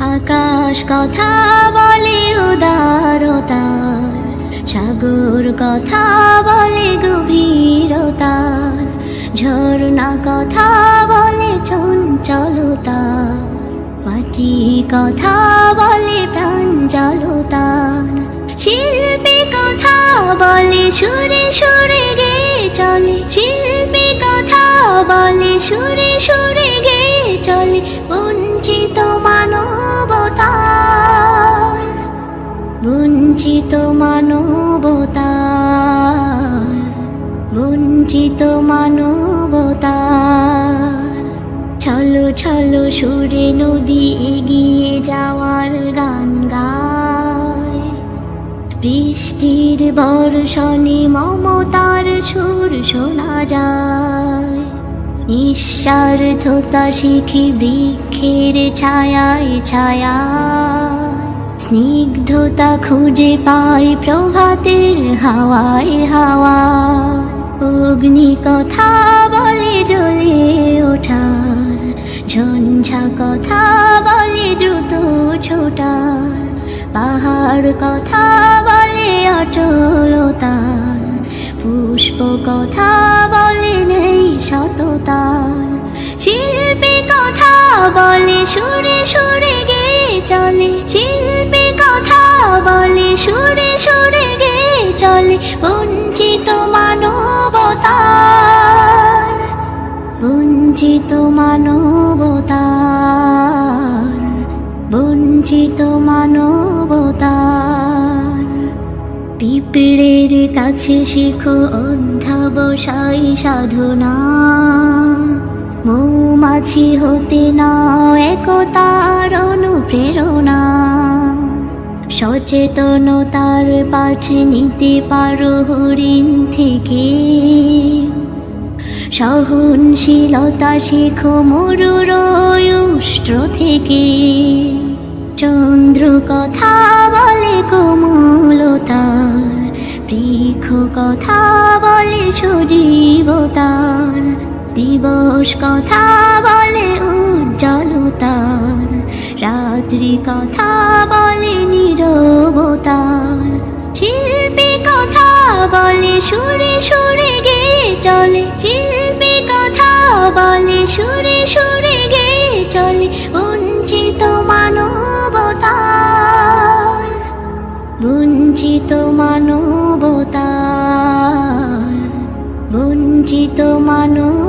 আকাশ কথা বলে উদারতার, সাগর কথা বলে গভীরতার, ঝর্ণা কথা বলে চঞ্চলতার, মাটি কথা বলে প্রাঞ্জলতার, শিল্পী কথা বলে সুরে সুরে গেয়ে চলে, শিল্পী কথা বলে সুরে সুরে গেয়ে চলে। বঞ্চিত মানবতার, বঞ্চিত মানবতার, বঞ্চিত মানবতার। ছলো ছলো সুরে নদী এগিয়ে যাওয়ার গান গায়, বৃষ্টির বর্ষণে মমতার সুর শোনা যায়। নিঃস্বার্থতা শিখি বৃক্ষের ছায়ায় ছায়ায়, স্নিগ্ধতা খুঁজে পাই প্রভাতের হাওয়ায় হাওয়ায়। অগ্নি কথা বলে জ্বলে ওঠার, ঝঞ্ঝা কথা বলে দ্রুত ছোটার, পাহাড় কথা বলে অটলতার, পুষ্প কথা বলে নেই সততার, শিল্পী কথা বলে সুরে সুরে গেয়ে চলে, শিল্পী কথা বলে সুরে সুরে গেয়ে চলে। বঞ্চিত মানবতার, বঞ্চিত মানবতার, বঞ্চিত মানবতার। পিঁপড়ের কাছে শিখো অধ্যবসায় সাধনা, মৌমাছি হতে নাও একতার অনুপ্রেরণা। সচেতনতার পাঠ নিতে পারো হরিণ থেকে, সহনশীলতা শেখো মরুর উষ্ট্র থেকে। চন্দ্র কথা বলে কোমলতার, বৃক্ষ কথা বলে সজীবতার, দিবস কথা বলে উজ্জ্বলতার, রাত্রি কথা বলে নীরবতার, শিল্পী কথা বলে সুরে সুরে গেয়ে চলে, শিল্পী কথা বলে সুরে সুরে গেয়ে চলে। বঞ্চিত মানবতার, বঞ্চিত মানবতার, বঞ্চিত মানব